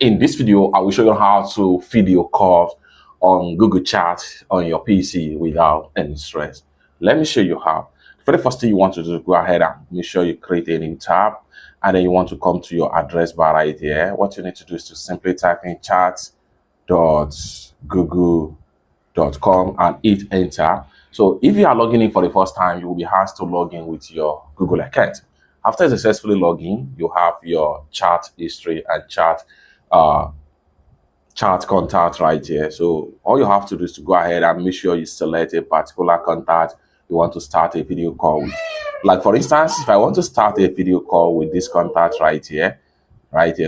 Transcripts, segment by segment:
In this video, I will show you how to video call on Google Chat on your PC without any stress. Let me show you how. The very first thing you want to do is go ahead and make sure you create a new tab, and then you want to come to your address bar right here. What you need to do is to simply type in chat.google.com and hit enter. So if you are logging in for the first time, you will be asked to log in with your Google account. After successfully logging, you have your chat history and chat contact right here. So all you have to do is to go ahead and make sure you select a particular contact you want to start a video call with. Like for instance, if I want to start a video call with this contact right here.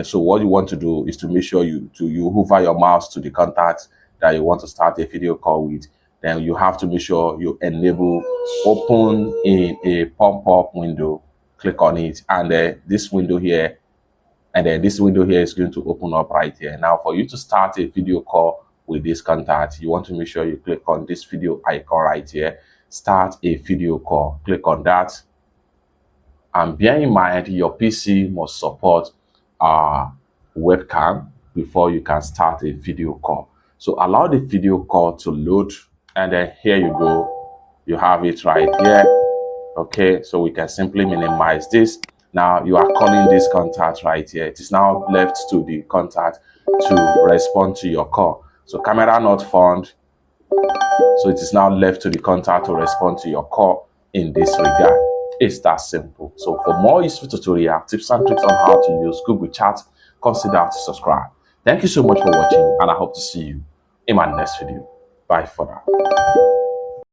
So what you want to do is to make sure you hover your mouse to the contact that you want to start a video call with. Then you have to make sure you enable open in a pop-up window. Click on it, and this window here is going to open up right here. Now for you to start a video call with this contact, you want to make sure you click on this video icon right here, start a video call. Click on that, and bear in mind your PC must support webcam before you can start a video call. So allow the video call to load, and then here you go, you have it right here. Okay, so we can simply minimize this. Now you are calling this contact right here. It is now left to the contact to respond to your call. So camera not found. So it is now left to the contact to respond to your call in this regard. It's that simple. So for more useful tutorial tips and tricks on how to use Google Chat, consider to subscribe. Thank you so much for watching, and I hope to see you in my next video. Bye for now.